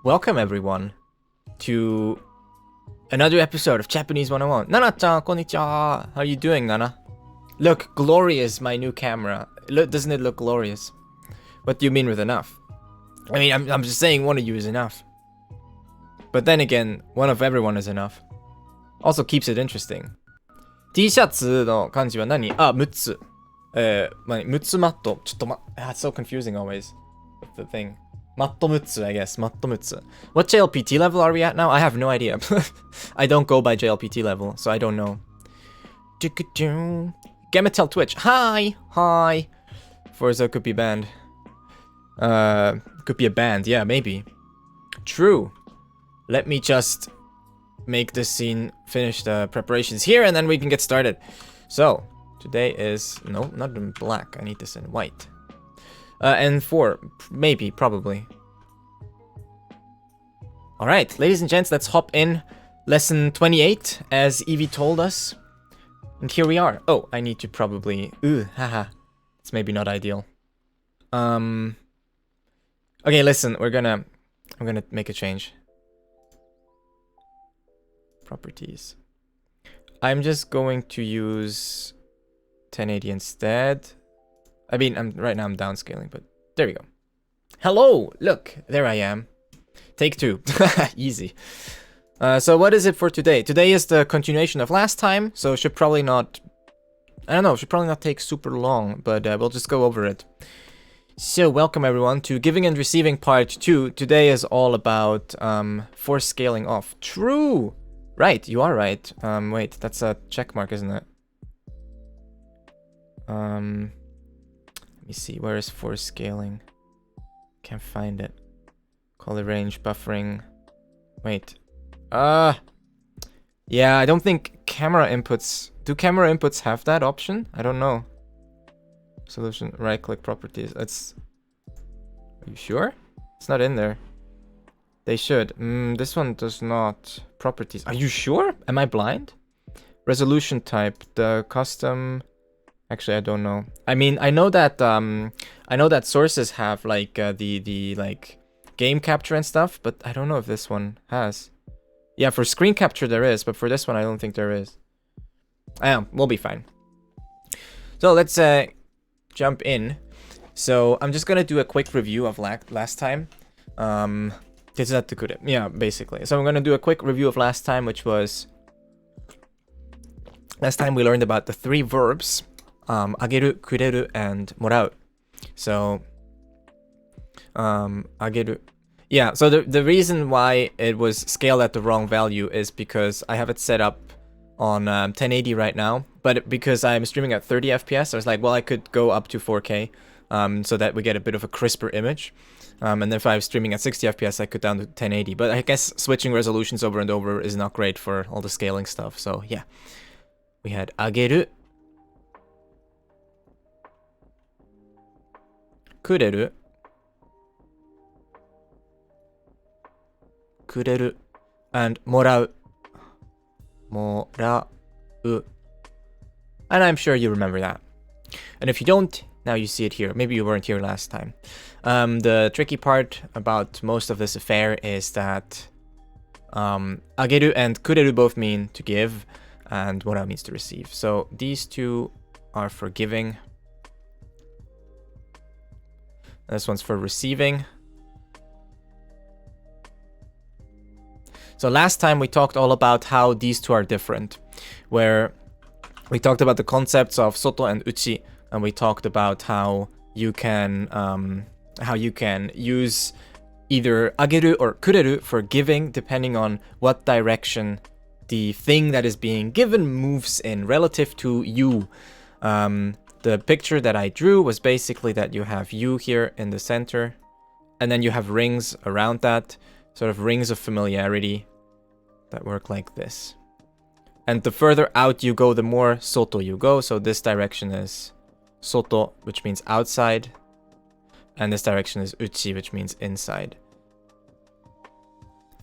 Welcome everyone to another episode of Japanese 101. Nana-chan, konnichiwa. How are you doing, Nana? Look, glorious, my new camera. Doesn't it look glorious? What do you mean with enough? I mean, I'm just saying one of you is enough. But then again, one of everyone is enough. Also keeps it interesting. T シャツの漢字は何? 6つ。6つマット。ちょっとit's so confusing always with the thing. マット6つ, I guess. マット6つ. What JLPT level are we at now? I have no idea. I don't go by JLPT level, so I don't know. Gamatel Twitch. Hi! Hi! Forza could be banned. Could be a band. Yeah, maybe. True. Let me just make this scene, finish the preparations here, and then we can get started. So, today is... No, not in black. I need this in white. And 4. Maybe, probably. Alright, ladies and gents, let's hop in. Lesson 28, as Evie told us. And here we are. Oh, I need to probably... haha. It's maybe not ideal. Okay, listen, I'm gonna make a change. Properties. I'm just going to use 1080 instead. I mean, right now I'm downscaling, but there we go. Hello! Look, there I am. Take 2. Easy. So what is it for today? Today is the continuation of last time, so should probably not... I don't know, should probably not take super long, but we'll just go over it. So, welcome everyone to Giving and Receiving Part 2. Today is all about force scaling off. True! Right, you are right. Wait, that's a check mark, isn't it? Let me see, where is force scaling? Can't find it. Color range, buffering. Wait. Yeah, I don't think camera inputs... Do camera inputs have that option? I don't know. Solution, right-click properties. It's... Are you sure? It's not in there. They should. This one does not. Properties. Are you sure? Am I blind? Resolution type. The custom... Actually, I don't know. I mean, I know that sources have like the like game capture and stuff, but I don't know if this one has. Yeah, for screen capture there is, but for this one I don't think there is. We'll be fine. So let's jump in. So I'm just gonna do a quick review of last time. Yeah, basically. So I'm gonna do a quick review of last time, which was last time we learned about the 3 verbs. Ageru, kureru, and morau. So, ageru. Yeah, so the reason why it was scaled at the wrong value is because I have it set up on 1080 right now, but because I'm streaming at 30 FPS, I was like, well, I could go up to 4K, so that we get a bit of a crisper image. And then if I was streaming at 60 FPS, I could down to 1080. But I guess switching resolutions over and over is not great for all the scaling stuff. So yeah, we had ageru, kureru, kureru, and morau. Morau. And I'm sure you remember that. And if you don't, now you see it here. Maybe you weren't here last time. The tricky part about most of this affair is that ageru and kureru both mean to give, and morau means to receive. So these two are for giving. This one's for receiving. So last time we talked all about how these two are different, where we talked about the concepts of soto and uchi, and we talked about how you can use either ageru or kureru for giving, depending on what direction the thing that is being given moves in relative to you. The picture that I drew was basically that you have you here in the center, and then you have rings around that, sort of rings of familiarity that work like this. And the further out you go, the more soto you go. So this direction is soto, which means outside, and this direction is uchi, which means inside.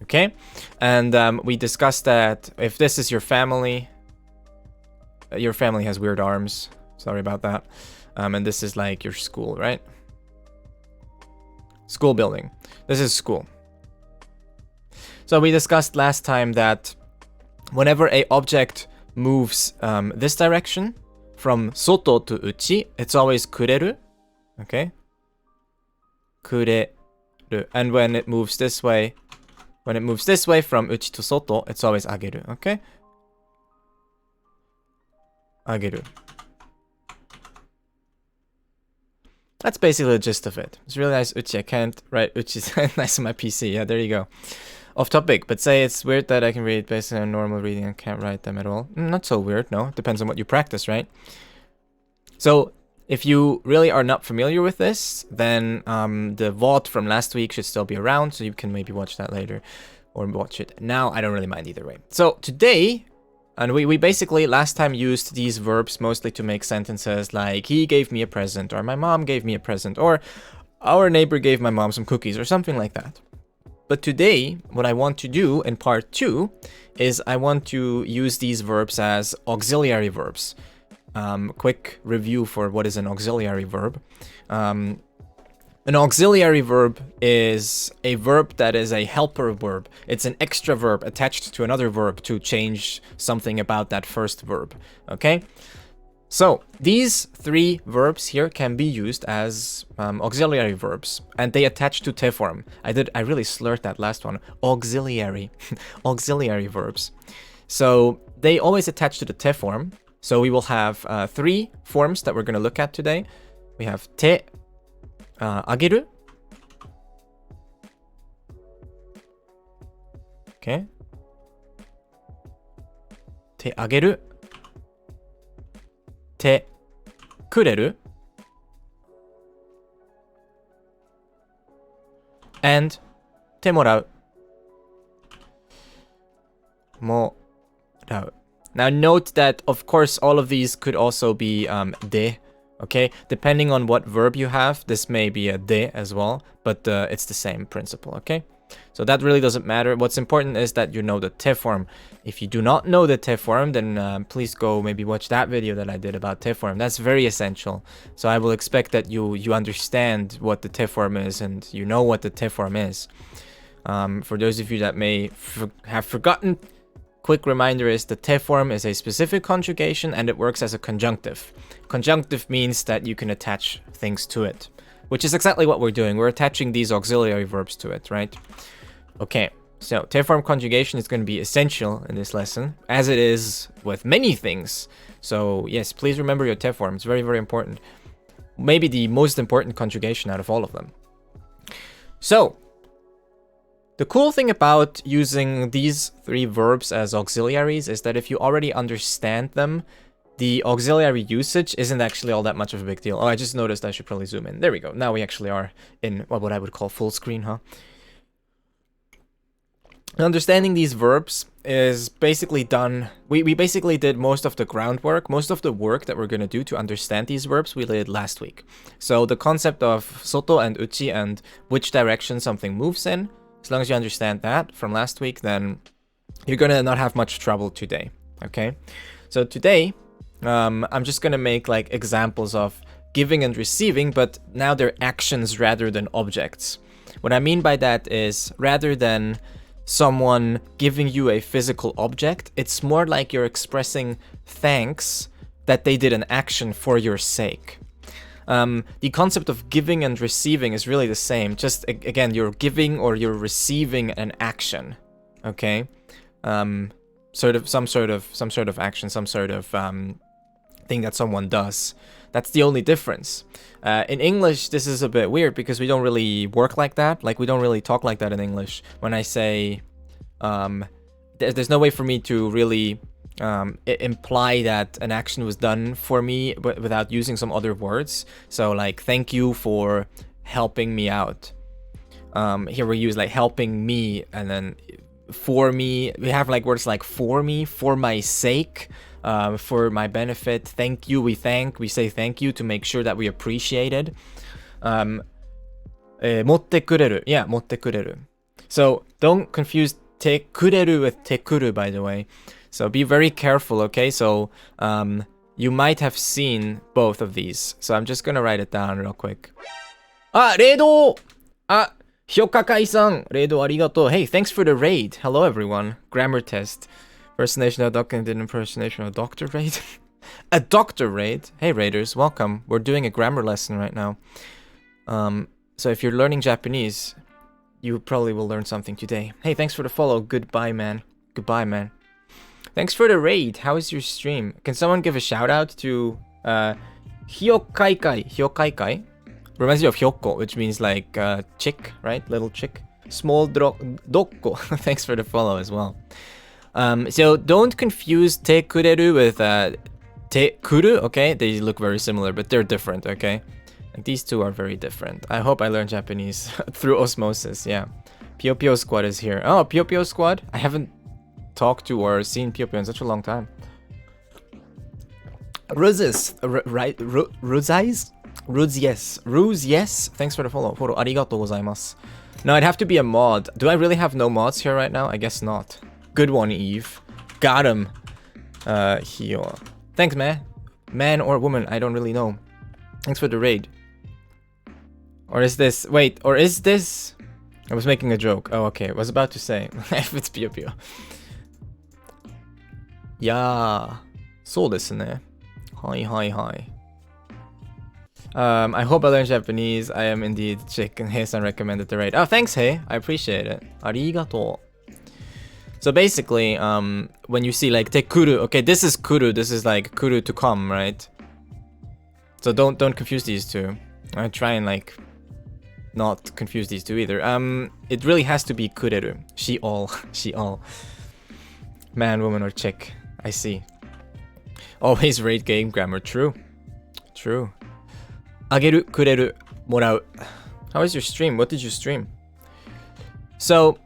Okay, and we discussed that if this is your family has weird arms. Sorry about that. And this is like your school, right? School building. This is school. So we discussed last time that whenever a object moves this direction, from soto to uchi, it's always kureru. Okay? Kureru. And when it moves this way, from uchi to soto, it's always ageru. Okay? Ageru. That's basically the gist of it. It's really nice uchi. I can't write uchi nice on my PC. Yeah, there you go. Off topic, but say it's weird that I can read based on normal reading and can't write them at all. Not so weird, no. Depends on what you practice, right? So, if you really are not familiar with this, then the VOD from last week should still be around, so you can maybe watch that later or watch it now. I don't really mind either way. So, today, and we basically last time used these verbs mostly to make sentences like he gave me a present, or my mom gave me a present, or our neighbor gave my mom some cookies, or something like that. But today, what I want to do in part 2 is I want to use these verbs as auxiliary verbs. Quick review for what is an auxiliary verb. An auxiliary verb is a verb that is a helper verb. It's an extra verb attached to another verb to change something about that first verb. Okay? So, these 3 verbs here can be used as auxiliary verbs, and they attach to te form. I really slurred that last one. Auxiliary. Auxiliary verbs. So, they always attach to the te form. So, we will have 3 forms that we're going to look at today. We have te, ageru. Okay. Te ageru. Te kureru, and te morau. Morau. Now note that, of course, all of these could also be de, okay? Depending on what verb you have, this may be a de as well, but it's the same principle, okay? So that really doesn't matter. What's important is that you know the te form. If you do not know the te form, then please go maybe watch that video that I did about te form. That's very essential. So I will expect that you understand what the te form is and you know what the te form is. For those of you that may have forgotten, quick reminder is the te form is a specific conjugation and it works as a conjunctive. Conjunctive means that you can attach things to it, which is exactly what we're doing. We're attaching these auxiliary verbs to it, right? Okay, so te form conjugation is going to be essential in this lesson, as it is with many things. So yes, please remember your te form. It's very, very important. Maybe the most important conjugation out of all of them. So, the cool thing about using these 3 verbs as auxiliaries is that if you already understand them, the auxiliary usage isn't actually all that much of a big deal. Oh, I just noticed I should probably zoom in. There we go. Now we actually are in what I would call full screen, huh? Understanding these verbs is basically done. We basically did most of the groundwork, most of the work that we're going to do to understand these verbs we did last week. So the concept of soto and uchi and which direction something moves in, as long as you understand that from last week, then you're going to not have much trouble today, okay? So today, I'm just going to make like examples of giving and receiving, but now they're actions rather than objects. What I mean by that is rather than someone giving you a physical object, it's more like you're expressing thanks that they did an action for your sake. The concept of giving and receiving is really the same. Just again, you're giving or you're receiving an action. Okay, some sort of action, some sort of thing that someone does. That's the only difference. In English, this is a bit weird because we don't really work like that. Like, we don't really talk like that in English. When I say, there's no way for me to really imply that an action was done for me without using some other words. So, like, thank you for helping me out. Here we use, like, helping me, and then for me. We have, like, words like for me, for my sake. For my benefit, thank you, we say thank you to make sure that we appreciate it. 持ってくれる. Yeah, 持ってくれる. So don't confuse てくれる with てくる, by the way. So be very careful, okay? So you might have seen both of these. So I'm just gonna write it down real quick. あ、冷凍! Hyokakai-san, redo arigato. Hey, thanks for the raid. Hello, everyone. Grammar test. Impersonation of a doctor and impersonation of a doctor raid. A doctor raid. Hey, raiders, welcome. We're doing a grammar lesson right now. So if you're learning Japanese, you probably will learn something today. Hey, thanks for the follow. Goodbye, man. Goodbye, man. Thanks for the raid. How is your stream? Can someone give a shout out to Hyokaikai? Hyokaikai reminds me of Hyoko, which means like chick, right? Little chick. Small dokko. Thanks for the follow as well. So don't confuse te kureru with te kuru, okay? They look very similar, but they're different, okay? Like these two are very different. I hope I learned Japanese through osmosis, yeah. Pio Pio Squad is here. Oh, Pio Pio Squad? I haven't talked to or seen Pio Pio in such a long time. Ruzes, right? Ruzais? Ruz, yes. Ruz, yes. Thanks for the follow. Follow, arigatou gozaimasu. No, I'd have to be a mod. Do I really have no mods here right now? I guess not. Good one, Eve. Got him. Hio. Thanks, man. Man or woman, I don't really know. Thanks for the raid. Or is this... Wait, or is this... I was making a joke. Oh, okay. I was about to say. If it's Pio Pio. Yeah. そうですね. Hi, hi, hi. I hope I learned Japanese. I am indeed chick, and Hei-san recommended the raid. Oh, thanks, Hei. I appreciate it. Arigato. So basically, when you see like te kuru, okay, this is kuru. This is like kuru to come, right? So don't confuse these two. I try and like not confuse these two either. It really has to be kureru. She all, she all. Man, woman, or chick. I see. Always raid game grammar. True. True. Ageru, kureru, morau. How was your stream? What did you stream? So,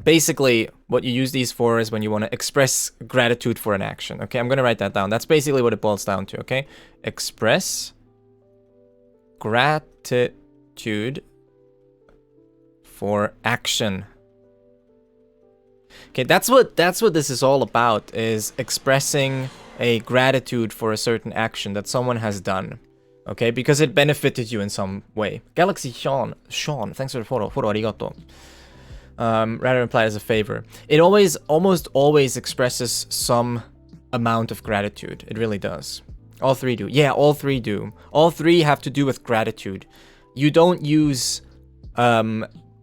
basically, what you use these for is when you want to express gratitude for an action. Okay, I'm gonna write that down. That's basically what it boils down to. Okay, express gratitude for action. Okay, that's what this is all about, is expressing a gratitude for a certain action that someone has done. Okay, because it benefited you in some way. Galaxy Sean, thanks for the follow. Follow, arigato. Rather implied as a favor. It almost always expresses some amount of gratitude. It really does. All three do. Yeah, all three do. All three have to do with gratitude. You don't use,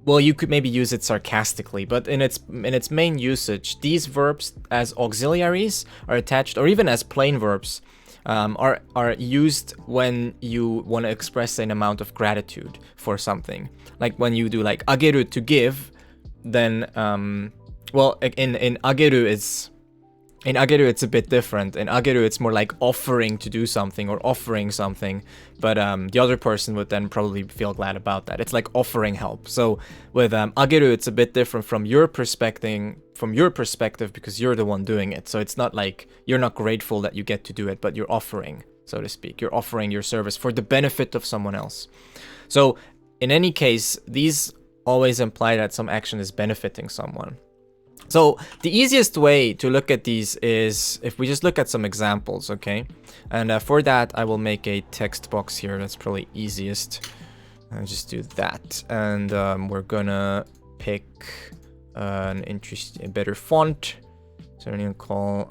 well, you could maybe use it sarcastically, but in its main usage, these verbs as auxiliaries are attached, or even as plain verbs, are used when you want to express an amount of gratitude for something. Like when you do like ageru, to give, then well, in ageru it's a bit different. In ageru it's more like offering to do something or offering something, but the other person would then probably feel glad about that. It's like offering help. So with ageru it's a bit different from your perspective, because you're the one doing it. So it's not like you're not grateful that you get to do it, but you're offering, so to speak. You're offering your service for the benefit of someone else. So in any case, these always imply that some action is benefiting someone. So the easiest way to look at these is if we just look at some examples, okay? And for that, I will make a text box here. That's probably easiest. I'll just do that. And we're gonna pick a better font. So I'm gonna call,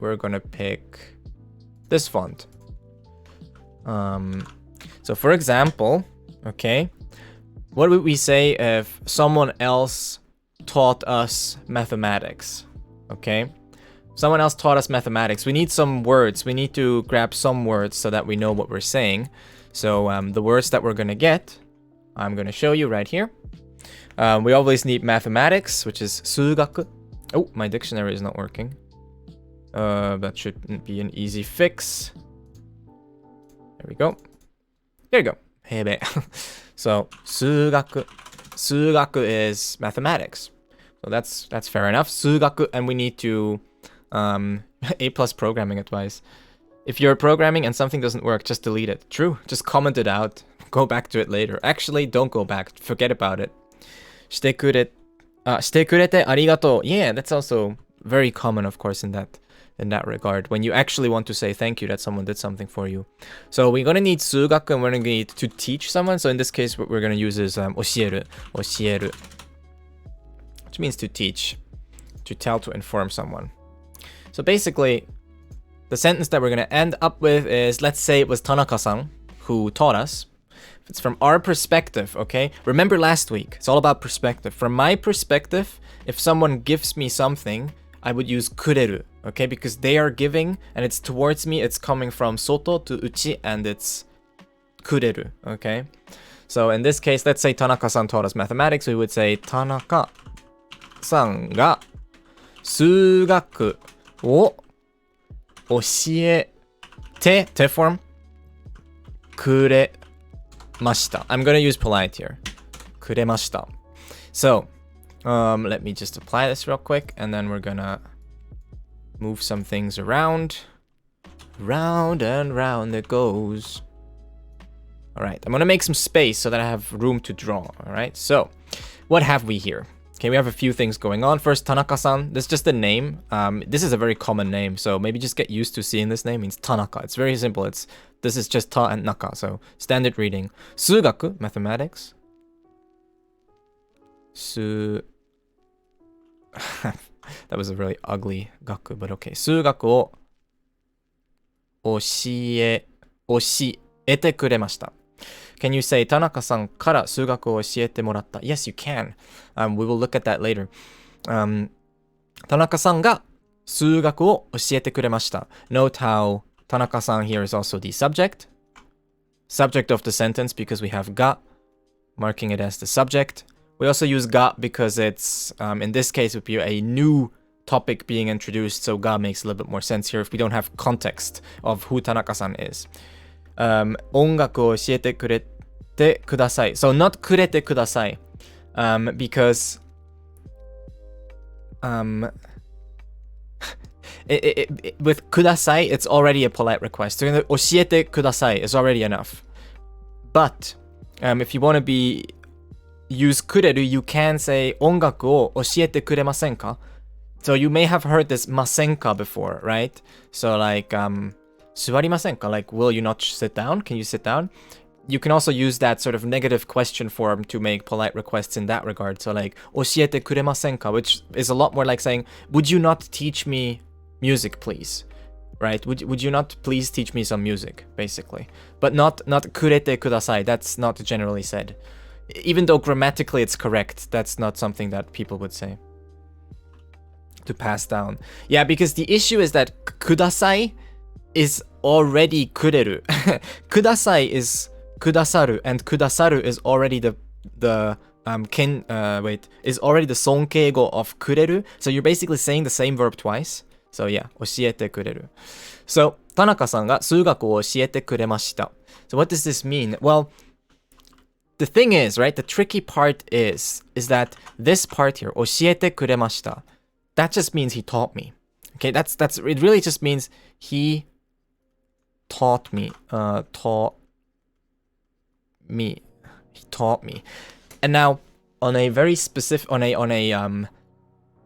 we're gonna pick this font. So for example, okay, what would we say if someone else taught us mathematics? Okay, someone else taught us mathematics. We need some words. We need to grab some words so that we know what we're saying. So the words that we're gonna get, I'm gonna show you right here. We always need mathematics, which is sugaku. Oh, my dictionary is not working. That should be an easy fix. There we go. There you go. Hebe. So sugaku. Sugaku is mathematics. So that's fair enough. Sugaku, and we need to A+ programming advice. If you're programming and something doesn't work, just delete it. True. Just comment it out. Go back to it later. Actually, don't go back. Forget about it. してくれてありがとう. Yeah, that's also very common, of course, in that in that regard. When you actually want to say thank you that someone did something for you. So we're gonna need 数学 and we're gonna need to teach someone. So in this case, what we're gonna use is 教える, 教える, which means to teach, to tell, to inform someone. So basically, the sentence that we're gonna end up with is, let's say it was Tanaka-san who taught us. It's from our perspective, okay? Remember last week, it's all about perspective. From my perspective, if someone gives me something, I would use kureru, okay? Because they are giving, and it's towards me, it's coming from soto to uchi, and it's kureru, okay? So in this case, let's say Tanaka-san taught us mathematics, we would say Tanaka-san ga 数学を教えて form くれました. I'm gonna use polite here. くれました. So, let me just apply this real quick, and then we're gonna move some things around. Round and round it goes. Alright, I'm gonna make some space so that I have room to draw. Alright, so, what have we here? Okay, we have a few things going on. First, Tanaka-san. This is just a name. This is a very common name, so maybe just get used to seeing this name. It means Tanaka. It's very simple. This is just Ta and Naka, so standard reading. 数学, mathematics. That was a really ugly gaku, but okay. 数学を教えてくれました. Can you say 田中さんから数学を教えてもらった? Yes, you can. We will look at that later. 田中さんが数学を教えてくれました. Note how 田中さん here is also the subject of the sentence because we have が marking it as the subject. We also use が because it's, in this case, would be a new topic being introduced, so が makes a little bit more sense here if we don't have context of who 田中さん is. 音楽を教えてくれてください. So not くれてください, because with ください, it's already a polite request. So 教えてください is already enough. But if you want to use くれる, you can say 音楽を教えてくれませんか? So you may have heard this ませんか before, right? So like 座りませんか? Like, will you not sit down? Can you sit down? You can also use that sort of negative question form to make polite requests in that regard. So like 教えてくれませんか? Which is a lot more like saying, would you not teach me music, please? Right? Would you not please teach me some music, basically? But not くれてください. That's not generally said. Even though grammatically it's correct, that's not something that people would say. To pass down. Yeah, because the issue is that ください is already くれる. ください is くださる, and くださる is already is already the 尊敬語 of くれる. So you're basically saying the same verb twice. So yeah, 教えてくれる. So 田中さんが数学を教えてくれました. So what does this mean? Well, the thing is, right, the tricky part is that this part here, 教えてくれました, that just means he taught me. Okay, it really just means he taught me. He taught me. And now, on a very specific, on a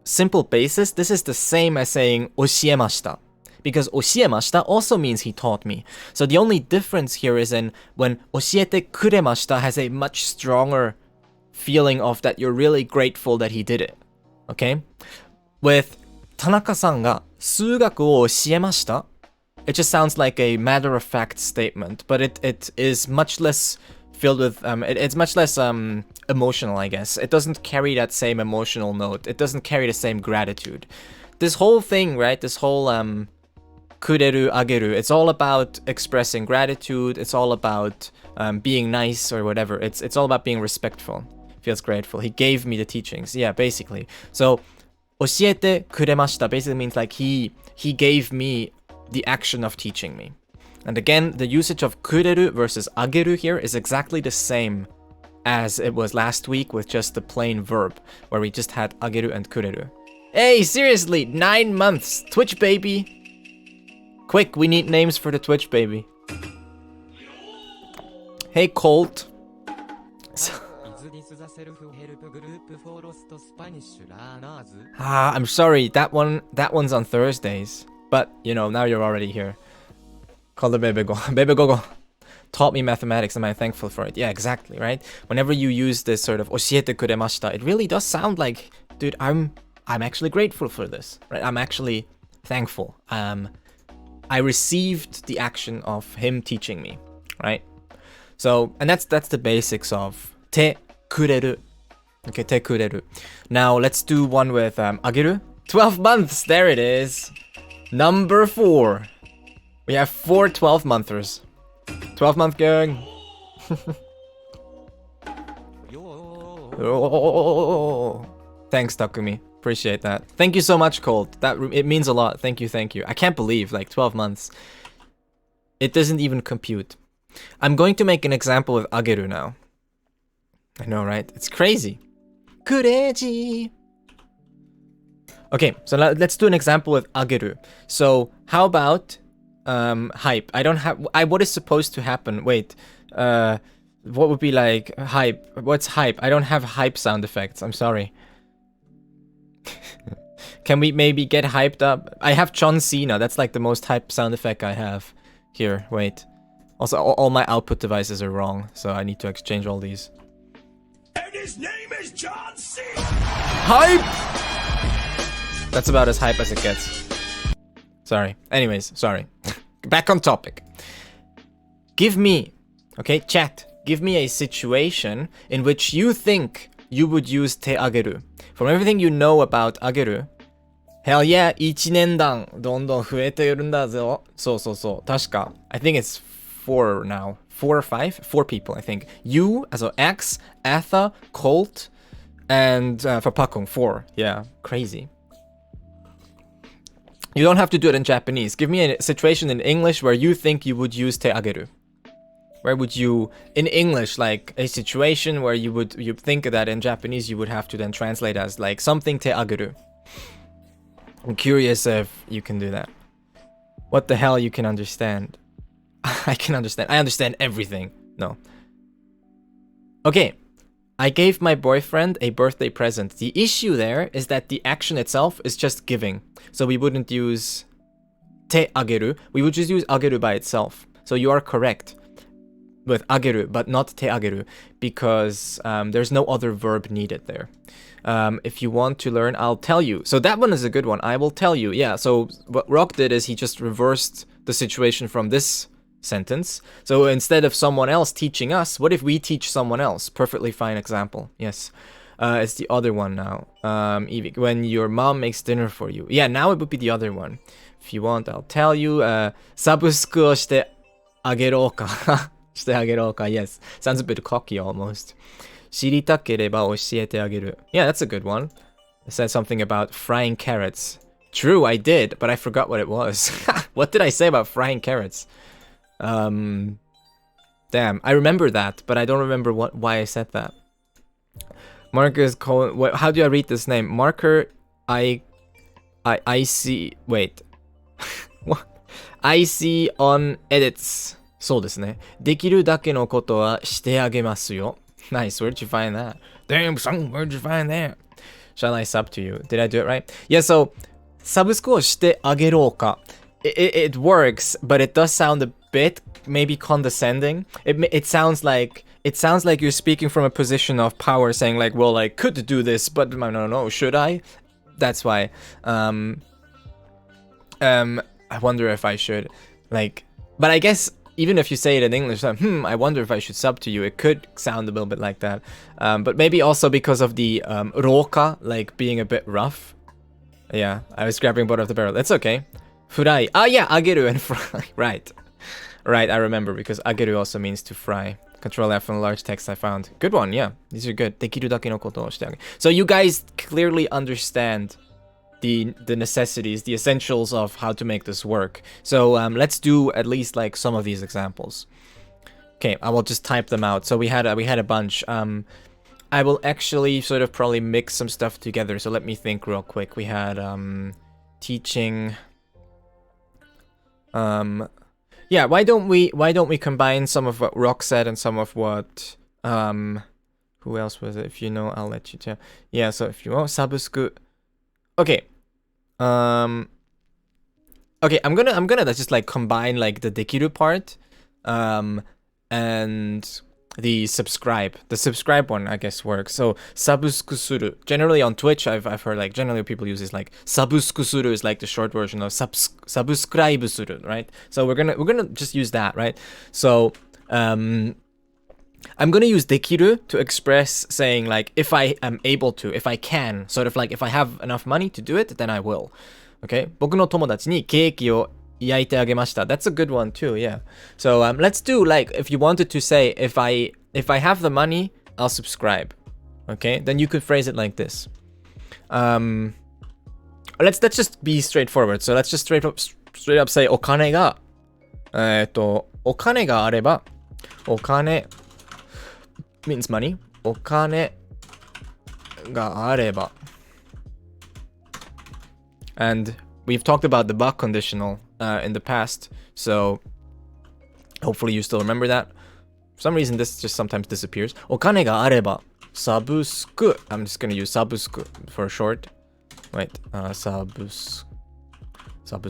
simple basis, this is the same as saying 教えました. Because 教えました also means he taught me. So the only difference here is in when 教えてくれました has a much stronger feeling of that you're really grateful that he did it. Okay? With 田中さんが数学を教えました, it just sounds like a matter-of-fact statement, but it is much less filled with, it's much less emotional, I guess. It doesn't carry that same emotional note. It doesn't carry the same gratitude. This whole thing, right, this whole くれる, あげる, it's all about expressing gratitude. It's all about being nice or whatever. It's all about being respectful. Feels grateful. He gave me the teachings. Yeah, basically. So, 教えてくれました basically means like he gave me the action of teaching me. And again, the usage of くれる versus あげる here is exactly the same as it was last week with just the plain verb, where we just had あげる and くれる. Hey, seriously, 9 months, Twitch baby. Quick, we need names for the Twitch baby. Hey, Colt. I'm sorry, that one's on Thursdays. But, you know, now you're already here. Call the baby go. Baby go. Taught me mathematics. Am I thankful for it? Yeah, exactly, right? Whenever you use this sort of 教えてくれました, it really does sound like, dude, I'm actually grateful for this, right? I'm actually thankful. I received the action of him teaching me, right? So, and that's the basics of てくれる. Okay, てくれる. Now, let's do one with あげる. 12 months, there it is. Number 4. We have 4 12-monthers. 12-month gang. Oh, thanks, Takumi. Appreciate that. Thank you so much, Colt. It means a lot. Thank you. I can't believe, like, 12 months. It doesn't even compute. I'm going to make an example with ageru now. I know, right? It's crazy. Kureji. Okay, so let's do an example with ageru. So, how about hype? I don't have... what is supposed to happen? Wait. What would be like hype? What's hype? I don't have hype sound effects. I'm sorry. Can we maybe get hyped up? I have John Cena. That's like the most hype sound effect I have. Here, wait. Also, all my output devices are wrong, so I need to exchange all these. And his name is John Cena! Hype! That's about as hype as it gets. Sorry. Anyways, sorry. Back on topic. Give me, okay, chat. Give me a situation in which you think you would use te ageru. From everything you know about ageru, hell yeah, 1年間どんどん増えてるんだぞ。そうそうそう。確か。I think it's 4 now. 4 or 5? 4 people, I think. You, also X, Atha, Colt, and Verpackung. 4. Yeah, crazy. You don't have to do it in Japanese. Give me a situation in English where you think you would use te ageru. Where would you, in English, like a situation where you think that in Japanese you would have to then translate as like something te ageru. I'm curious if you can do that. What the hell you can understand? I can understand. I understand everything. No. Okay. I gave my boyfriend a birthday present. The issue there is that the action itself is just giving. So we wouldn't use te ageru. We would just use ageru by itself. So you are correct with ageru, but not te ageru, because there's no other verb needed there. If you want to learn, I'll tell you. So that one is a good one. I will tell you. Yeah, so what Rock did is he just reversed the situation from this sentence. So instead of someone else teaching us, what if we teach someone else? Perfectly fine example. Yes. It's the other one now. When your mom makes dinner for you. Yeah, now it would be the other one. If you want, I'll tell you. Sabusuku o shite agerou ka. Shite agerou ka. Yes. Sounds a bit cocky almost. 知りたければ教えてあげる. Yeah, that's a good one. It said something about frying carrots. True, I did, but I forgot what it was. What did I say about frying carrots? Damn, I remember that, but I don't remember why I said that. Marcus Cohen, how do I read this name? Marker, I see, wait. What? I see on edits. そうですね。できるだけのことはしてあげますよ. Nice, where'd you find that? Damn, son, where'd you find that? Shall I sub to you? Did I do it right? Yeah, so, サブスクをしてあげろうか. It works, but it does sound a bit maybe condescending. It sounds like you're speaking from a position of power, saying like, well, I could do this, but no, should I? That's why. I wonder if I should, like, but I guess even if you say it in English, like, I wonder if I should sub to you. It could sound a little bit like that, but maybe also because of the roka, like being a bit rough. Yeah, I was grabbing both of the barrel. It's okay. Furai. Ah, yeah, ageru and fry. Right. Right, I remember, because ageru also means to fry. Control F on a large text I found. Good one, yeah. These are good. Dekiru dake no koto o shite age. So you guys clearly understand the necessities, the essentials of how to make this work. So let's do at least like some of these examples. Okay, I will just type them out. So we had a bunch. I will actually sort of probably mix some stuff together. So let me think real quick. We had teaching. Yeah, why don't we combine some of what Rock said and some of what who else was it? If you know, I'll let you tell. Yeah, so if you want Sabusuku. Okay. Okay, I'm gonna just like combine like the dekiru part, and the subscribe. The subscribe one I guess works. So sabusku suru. Generally on Twitch, I've heard like generally people use this like sabusku suru is like the short version of subscribe suru, right? So we're gonna just use that, right? So I'm gonna use dekiru to express saying like if I am able to, if I can, sort of like if I have enough money to do it, then I will. Okay? 僕の友達にケーキを焼いてあげました. That's a good one too, yeah. So let's do like if you wanted to say if I have the money, I'll subscribe. Okay? Then you could phrase it like this. Let's just be straightforward. So let's just straight up say お金がお金があればお金 means money. お金があれば and we've talked about the but conditional in the past, so hopefully you still remember that. For some reason this just sometimes disappears. お金があればサブスク I'm just gonna use サブスク for short. Wait, サブス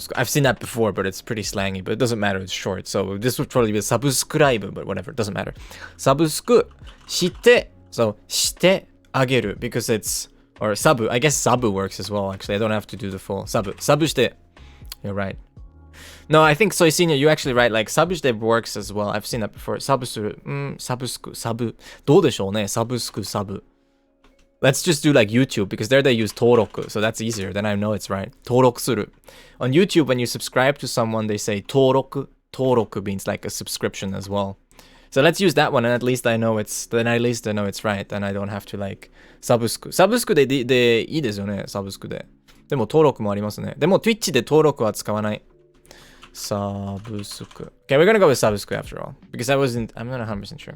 ク I've seen that before, but it's pretty slangy, but it doesn't matter, it's short. So this would probably be subscribe, but whatever, it doesn't matter. サブスクして so してあげる because it's or sabu. I guess sabu works as well, actually. I don't have to do the full sabu. Sabu shite. You're right. No, I think Soy Senior, you actually right. Like sabu shite works as well. I've seen that before. Sabu suru. Sabusku. Sabu. どうでしょうね? Sabusku sabu. Let's just do like YouTube because there they use toroku, so that's easier. Then I know it's right. Toroku suru. On YouTube, when you subscribe to someone, they say toroku. Toroku means like a subscription as well. So let's use that one, and at least I know it's right, and I don't have to like サブスクでいいですよね、サブスクで。でも登録もありますね。でも Twitch で登録は使わない。サブスク。Okay, we're gonna go with サブスク after all, because I'm not 100% sure.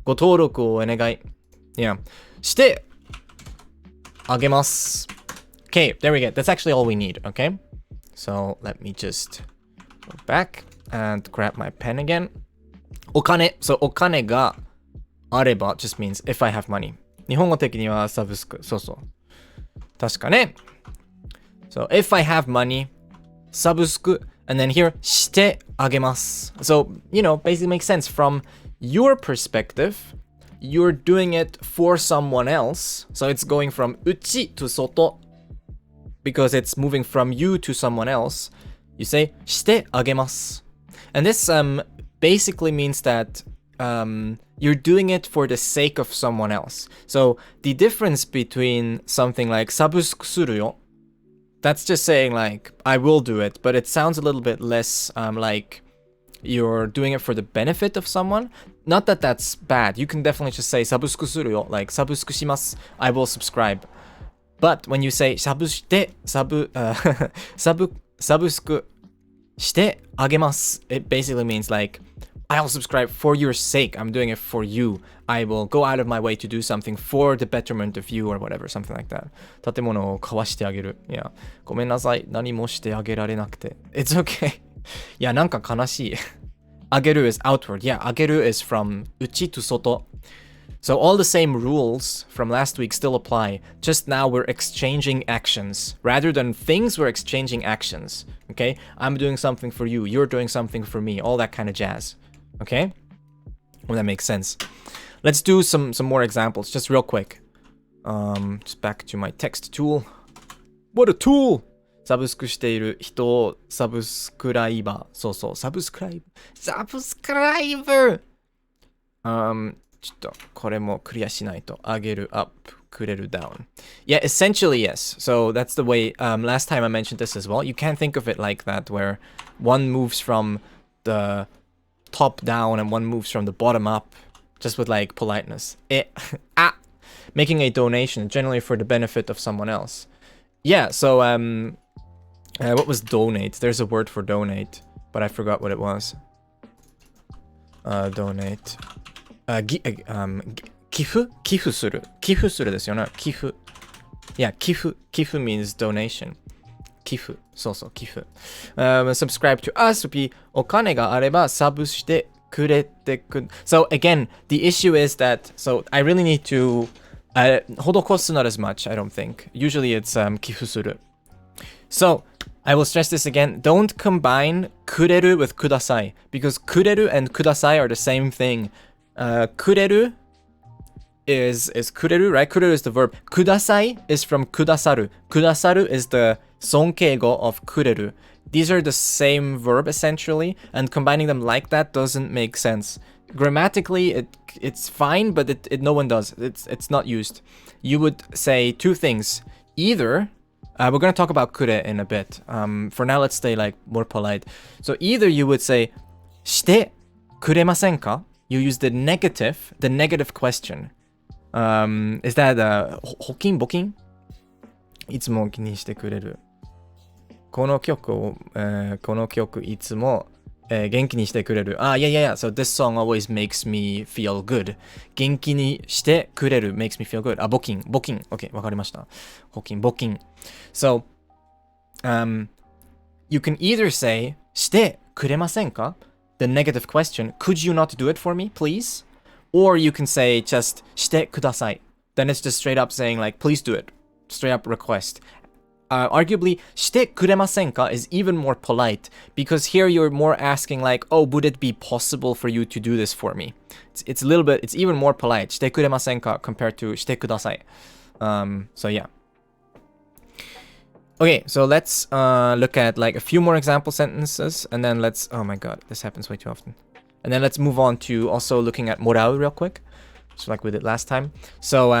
ご登録をお願い。Yeah. してあげます。Okay, there we go. That's actually all we need, okay? So let me just go back and grab my pen again. お金 so お金があれば just means if I have money 日本語的にはサブスクそうそう確かね so if I have money サブスク and then here してあげます so you know basically makes sense from your perspective you're doing it for someone else so it's going from 内 to 外 because it's moving from you to someone else you say してあげます and this basically means that you're doing it for the sake of someone else. So the difference between something like サブスクするよ that's just saying like I will do it, but it sounds a little bit less like you're doing it for the benefit of someone. Not that that's bad. You can definitely just say サブスクするよ like サブスクします I will subscribe. But when you say サブしてサブスクしてあげます it basically means like I'll subscribe for your sake. I'm doing it for you. I will go out of my way to do something for the betterment of you or whatever, something like that. 建物を買わしてあげる。いや、ごめんなさい。何もしてあげられなくて。It's okay. いや、なんか悲しい。あげる is outward. Yeah, あげる is from 内 to 外. So all the same rules from last week still apply. Just now we're exchanging actions. Rather than things, we're exchanging actions. Okay? I'm doing something for you. You're doing something for me. All that kind of jazz. Okay? Well, that makes sense. Let's do some more examples, just real quick. Just back to my text tool. What a tool! サブスクしている人をサブスクライバー。そうそう、サブスクライバー。ちょっとこれもクリアしないと。上げる up, くれる down. Yeah, essentially yes. So that's the way, last time I mentioned this as well. You can think of it like that, where one moves from the top down and one moves from the bottom up, just with like politeness. Making a donation, generally for the benefit of someone else. Yeah, so what was donate? There's a word for donate, but I forgot what it was. Donate. 寄付するですよね。寄付。Yeah, 寄付 means donation. 寄付。そうそう、寄付。subscribe to us would be お金があればサブしてくれてく。So again, the issue is that, so I really need to 施す not as much, I don't think. Usually it's 寄付する。So, I will stress this again. Don't combine kureru with kudasai, because kureru and kudasai are the same thing. Kureru is kureru, right? Kureru is the verb. Kudasai is from kudasaru. Kudasaru is the sonkeigo of kureru. These are the same verb essentially, and combining them like that doesn't make sense. Grammatically, it's fine, but it no one does. It's not used. You would say two things. Either we're going to talk about kure in a bit. For now, let's stay like more polite. So either you would say shite kuremasen ka? You use the negative question. Is that hokin bokin? いつも気にしてくれる。この曲いつも元気にしてくれる。Yeah. So this song always makes me feel good. 元気にしてくれる makes me feel good. ボキン。Okay, わかりました。ボキン。So, you can either say してくれませんか? The negative question, could you not do it for me, please? Or you can say just してください. Then it's just straight up saying like, please do it. Straight up request. Arguably, してくれませんか is even more polite because here you're more asking like, oh, would it be possible for you to do this for me? It's a little bit, it's even more polite. してくれませんか compared to してください. So yeah. Okay, so let's look at like a few more example sentences and then let's, oh my god, this happens way too often. And then let's move on to also looking at morau real quick, just like we did last time. So,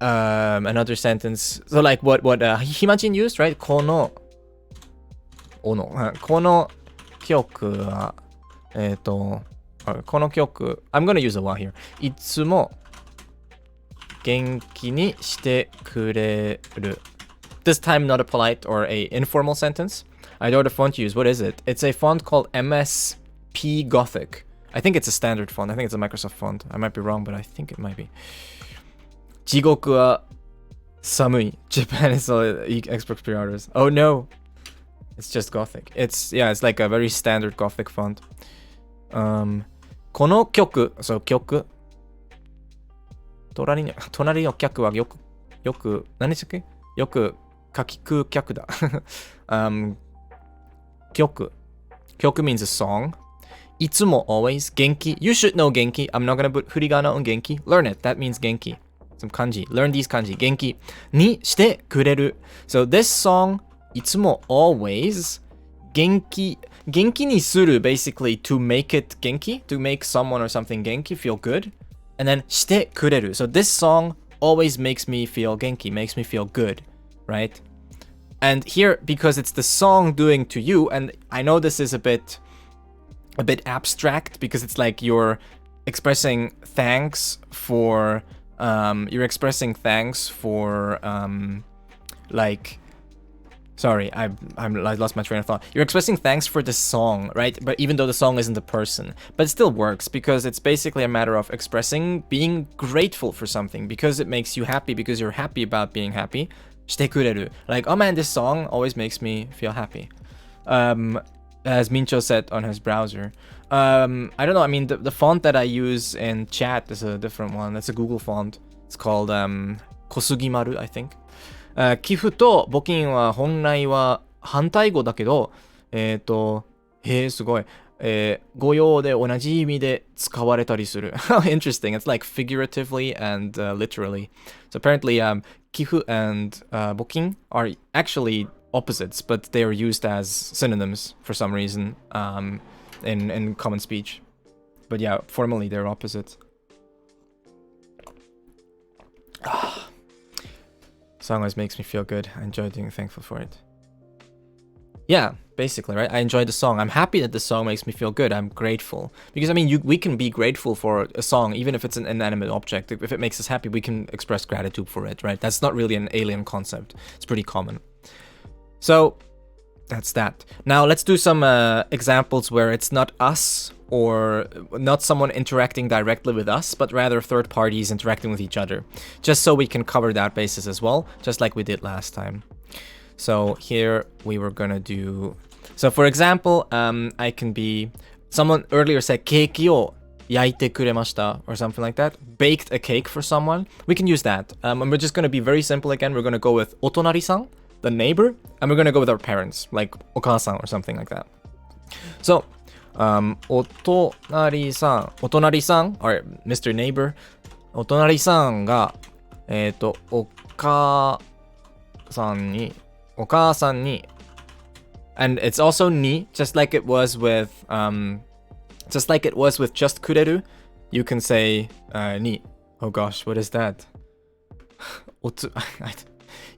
another sentence. So like what Himajin used, right? この曲はこの曲 I'm gonna use a wa here. いつも元気にしてくれる. This time not a polite or a informal sentence. I know the font you use. What is it? It's a font called MSP Gothic. I think it's a standard font. I think it's a Microsoft font. I might be wrong, but I think it might be. 地獄は寒い. Japan is expert pre-orders. Oh no. It's just Gothic. It's like a very standard Gothic font. この曲, so 曲. 隣の客はよく何でしたっけ? よく書く客だ. 曲 means a song. いつも always. 元気. You should know 元気. I'm not gonna put 振り仮名 on 元気. Learn it. That means 元気. Some kanji. Learn these kanji. 元気にしてくれる. So this song, いつも always. 元気にする basically to make it 元気 to make someone or something 元気 feel good. And then してくれる. So this song always makes me feel 元気 makes me feel good, right? And here, because it's the song doing to you, and I know this is a bit abstract because it's like you're expressing thanks for like, sorry, I lost my train of thought. You're expressing thanks for the song, right? But even though the song isn't the person, but it still works because it's basically a matter of expressing being grateful for something because it makes you happy because you're happy about being happy. してくれる. Like, oh man, this song always makes me feel happy. As Mincho said on his browser. I don't know, I mean, the font that I use in chat is a different one. It's a Google font. It's called Kosugimaru, I think. 寄付と募金は本来は反対語だけど、すごい。語用で同じ意味で使われたりする. Interesting. It's like figuratively and literally. So apparently, 寄付 and 募金 are actually opposites, but they are used as synonyms for some reason in common speech. But yeah, formally they're opposites. Song always makes me feel good. I enjoy being thankful for it. Yeah, basically, right? I enjoy the song. I'm happy that the song makes me feel good. I'm grateful. Because, I mean, we can be grateful for a song, even if it's an inanimate object. If it makes us happy, we can express gratitude for it, right? That's not really an alien concept. It's pretty common. So, that's that. Now, let's do some examples where it's not us or not someone interacting directly with us, but rather third parties interacting with each other. Just so we can cover that basis as well, just like we did last time. So here we were gonna do... So for example, I can be... Someone earlier said ケーキを焼いてくれました or something like that. Baked a cake for someone. We can use that. And we're just gonna be very simple again. We're gonna go with お隣さん the neighbor, and we're gonna go with our parents, like お母さん or something like that. So, お隣さん or Mr. Neighbor, お隣さんが、お母さんに、and it's also ni, just like it was with just くれる, you can say ni. Oh gosh, what is that?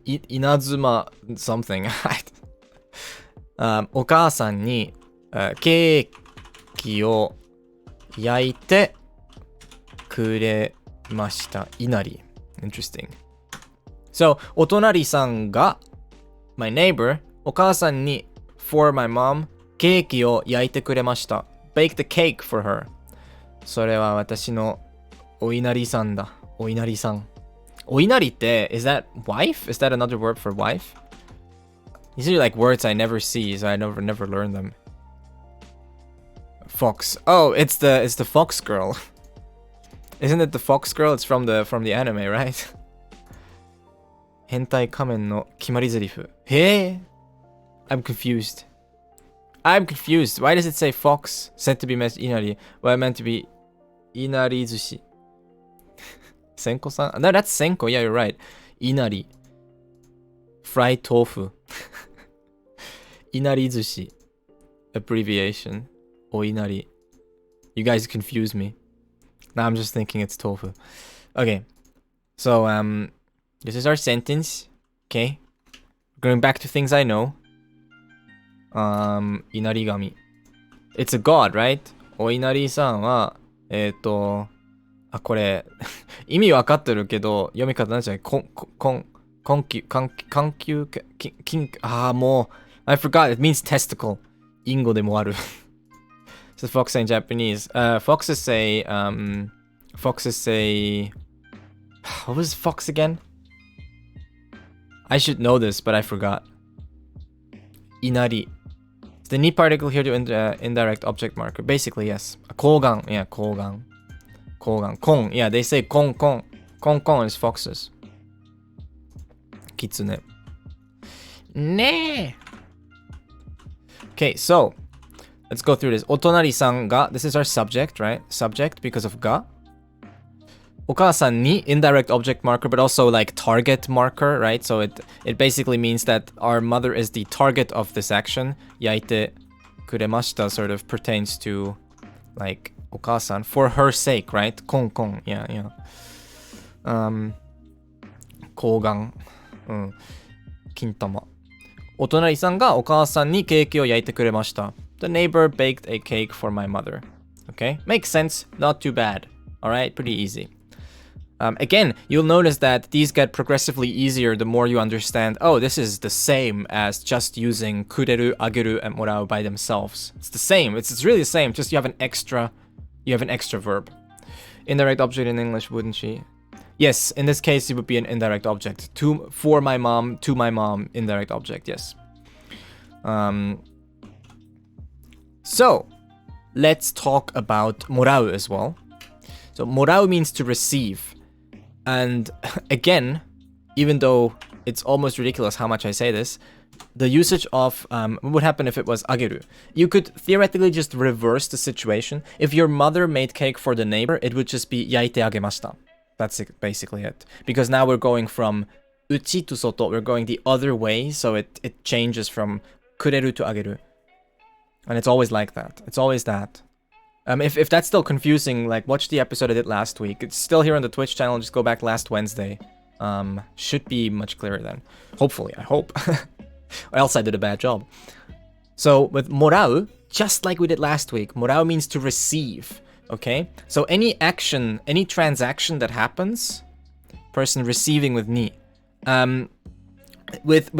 稲妻 something. お母さんに、ケーキを焼いてくれました。稲荷。Interesting. So, お隣さんが my neighbor, お母さんに for my mom, ケーキを焼いてくれました。Baked a cake for her. それは私のお稲荷さんだ。お稲荷さん。お稲荷って is that wife? Is that another word for wife? These are like words I never see, so I never learn them. Fox. Oh, it's the fox girl. Isn't it the fox girl? It's from the anime, right? 変態仮面の決まり台詞。I'm confused. Why does it say fox? Said to be meant inari. Well, meant to be inari zushi. Senko-san? No, that's Senko. Yeah, you're right. Inari. Fried tofu. Inari zushi. Abbreviation. Oinari. You guys confuse me. Now I'm just thinking it's tofu. Okay. So, this is our sentence. Okay. Going back to things I know. Inarigami. It's a god, right? Oinari-san は、これ、意味わかってるけど、読み方なんじゃない？もう、I forgot. It means testicle. 隠語でもある。So fox in Japanese. Foxes say, what was fox again? I should know this, but I forgot. Inari. Is the ni particle here to indirect object marker? Basically, yes. Kogan. Yeah, kogan. Kong. Yeah, they say kong. Kong is foxes. Kitsune. Ne. Okay, so let's go through this. Otonari-san ga. This is our subject, right? Subject because of ga. Okaasan ni, indirect object marker, but also like target marker, right? So it basically means that our mother is the target of this action. Yaite kuremashita sort of pertains to like Okaasan for her sake, right? Kong. Yeah. Kogan. Kintama. Otonari-san ga okaasan ni keiki o yaite kuremashita. The neighbor baked a cake for my mother. Okay? Makes sense. Not too bad. Alright? Pretty easy. Again, you'll notice that these get progressively easier the more you understand, oh, this is the same as just using kureru, ageru, and morau by themselves. It's the same. It's really the same. Just you have an extra verb. Indirect object in English, wouldn't she? Yes, in this case, it would be an indirect object. For my mom, to my mom, indirect object, yes. So, let's talk about morau as well. So, morau means to receive. And again, even though it's almost ridiculous how much I say this, the usage of what would happen if it was ageru? You could theoretically just reverse the situation. If your mother made cake for the neighbor, it would just be yaite agemashita. That's basically it. Because now we're going from uchi to soto, we're going the other way, so it changes from kureru to ageru. And it's always like that. It's always that. If that's still confusing, like, watch the episode I did last week. It's still here on the Twitch channel. Just go back last Wednesday. Should be much clearer then. Hopefully, I hope. Or else I did a bad job. So, with morau, just like we did last week, morau means to receive, okay? So, any action, any transaction that happens, person receiving with ni. With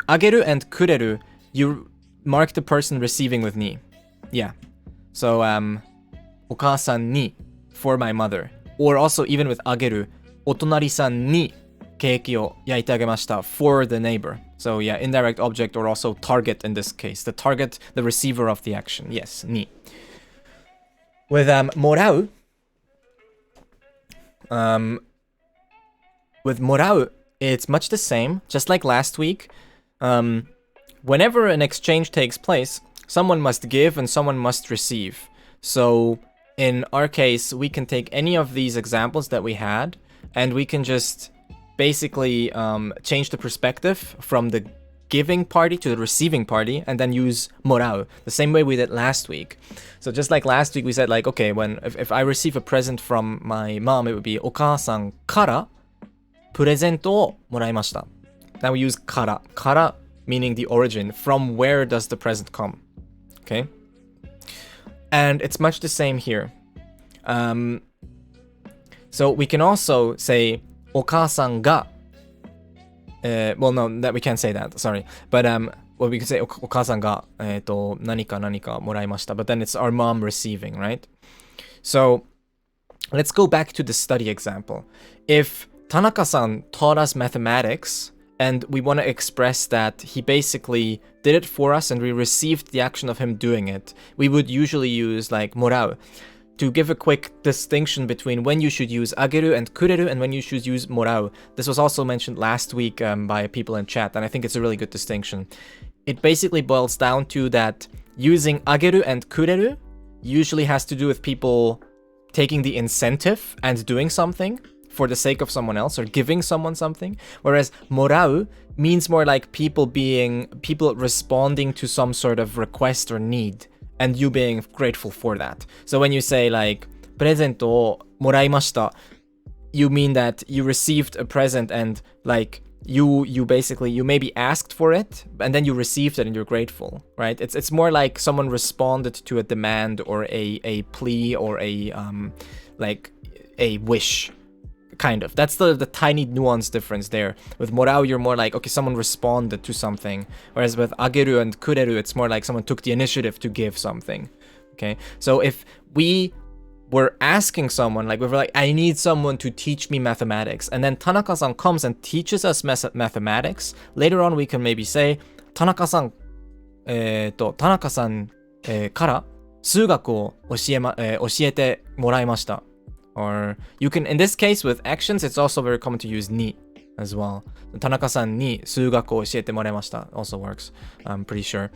ageru and kureru, you mark the person receiving with ni. Yeah. So, okaasan ni, for my mother. Or also, even with ageru, otonari-san ni keiki o yaite agemashita, for the neighbor. So, yeah, indirect object or also target in this case. The target, the receiver of the action. Yes, ni. With morau, it's much the same, just like last week. Whenever an exchange takes place, someone must give and someone must receive. So in our case, we can take any of these examples that we had, and we can just basically change the perspective from the giving party to the receiving party, and then use morau, the same way we did last week. So just like last week, we said like, okay, if I receive a present from my mom, it would be お母さんからプレゼントをもらいました. Now we use から. から meaning the origin. From where does the present come? Okay? And it's much the same here. So we can also say お母さんが well, no, that we can't say that. Sorry, but well, we can say お母さんが何かもらいました. But then it's our mom receiving, right? So let's go back to the study example. If Tanaka-san taught us mathematics, and we want to express that he basically did it for us, and we received the action of him doing it, we would usually use like morau. To give a quick distinction between when you should use ageru and kureru and when you should use morau. This was also mentioned last week by people in chat, and I think it's a really good distinction. It basically boils down to that using ageru and kureru usually has to do with people taking the incentive and doing something for the sake of someone else or giving someone something, whereas morau means more like people responding to some sort of request or need, and you being grateful for that. So when you say like プレゼントをもらいました, you mean that you received a present and like you maybe asked for it and then you received it and you're grateful, right? It's more like someone responded to a demand or a plea or a like a wish. Kind of. That's the tiny nuance difference there. With morau, you're more like, okay, someone responded to something. Whereas with ageru and kureru, it's more like someone took the initiative to give something. Okay? So if we were asking someone, like we were like, I need someone to teach me mathematics, and then Tanaka-san comes and teaches us mathematics, later on we can maybe say, Tanaka-san, Tanaka-san から数学を教えてもらいました. Or you can, in this case with actions, it's also very common to use ni as well. Tanaka-san ni 数学を教えてもらいました also works, I'm pretty sure.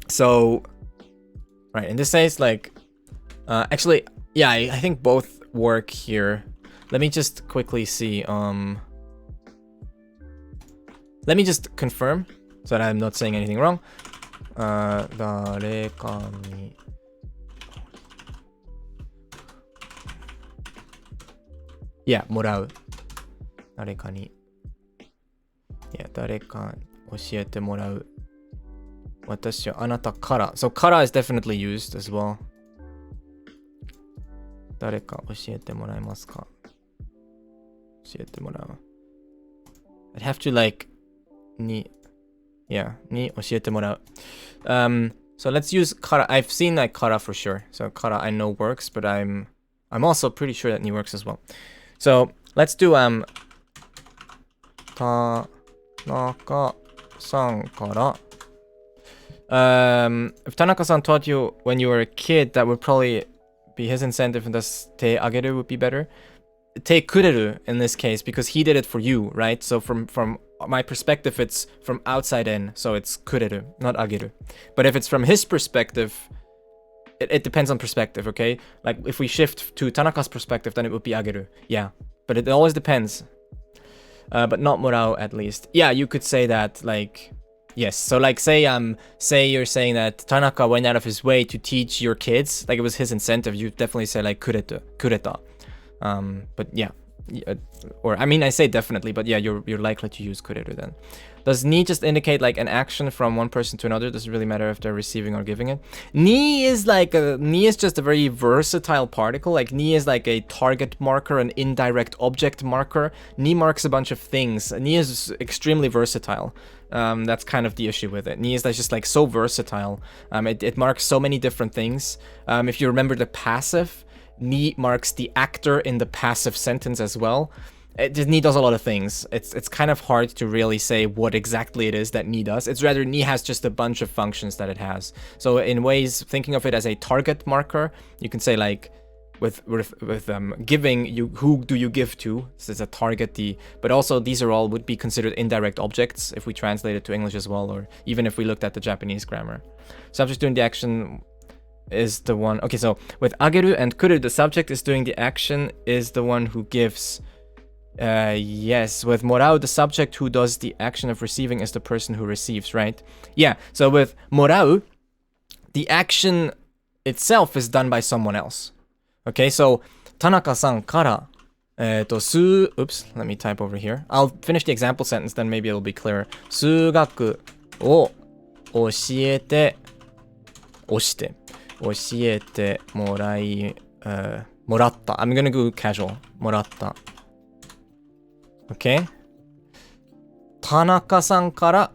So, right, in this case, like, actually, yeah, I think both work here. Let me just quickly see, let me just confirm so that I'm not saying anything wrong. 誰かに Yeah, もらう。誰かに。Yeah, 誰か教えてもらう。私はあなたから。So, から is definitely used as well. 誰か教えてもらえますか? 教えてもらう。I'd have to like, に Yeah, に教えてもらう。So let's use から. I've seen like から for sure. So から I know works, but I'm also pretty sure that に works as well. So let's do 田中さんから if Tanaka-san taught you when you were a kid, that would probably be his incentive, and thus te ageru would be better. Te kureru in this case, because he did it for you, right? So from my perspective, it's from outside in, so it's kureru, not ageru. But if it's from his perspective, it depends on perspective, okay? Like, if we shift to Tanaka's perspective, then it would be ageru. Yeah, but it always depends. But not morau, at least. Yeah, you could say that, like, yes. So, like, say you're saying that Tanaka went out of his way to teach your kids, like it was his incentive, you definitely say, like, kureta. But yeah. Or, I mean, I say definitely, but yeah, you're likely to use kureru then. Does ni just indicate like an action from one person to another? Does it really matter if they're receiving or giving it? Ni is just a very versatile particle. Like, ni is like a target marker, an indirect object marker. Ni marks a bunch of things. Ni is extremely versatile. That's kind of the issue with it. Ni is just like so versatile. It marks so many different things. If you remember the passive, ni marks the actor in the passive sentence as well. Ni does a lot of things. It's kind of hard to really say what exactly it is that ni does. It's rather ni has just a bunch of functions that it has. So in ways, thinking of it as a target marker, you can say like, giving, you who do you give to? This is a target, but also these are all would be considered indirect objects if we translate it to English as well, or even if we looked at the Japanese grammar. Subject doing the action is the one. Okay, so with ageru and kuru, the subject is doing the action, is the one who gives. Yes, with morau, the subject who does the action of receiving is the person who receives, right? Yeah, so with morau, the action itself is done by someone else. Okay, so Tanaka-san kara, oops, let me type over here. I'll finish the example sentence, then maybe it'll be clearer. 数学を教えてもらった。I'm gonna go casual. もらった。Okay. Tanaka-san kara,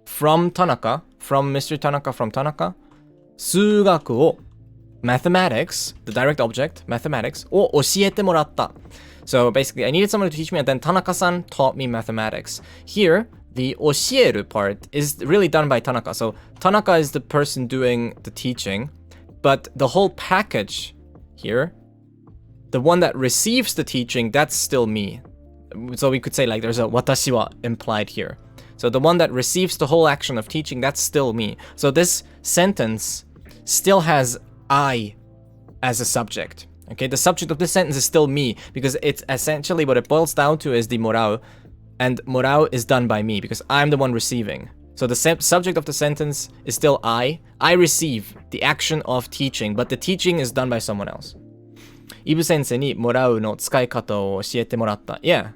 from Tanaka, from Mr. Tanaka, from Tanaka. 数学を mathematics, the direct object, mathematics, を教えてもらった. So basically, I needed someone to teach me, and then Tanaka-san taught me mathematics. Here, the 教える part is really done by Tanaka. So Tanaka is the person doing the teaching, but the whole package here, the one that receives the teaching, that's still me. So we could say like there's a watashi wa implied here. So the one that receives the whole action of teaching, that's still me. So this sentence still has I as a subject. Okay, the subject of this sentence is still me, because it's essentially what it boils down to is the morau, and morau is done by me because I'm the one receiving. So the subject of the sentence is still I. I receive the action of teaching, but the teaching is done by someone else. Ibu sensei ni morau no tsukai kata o oshiete moratta. Yeah.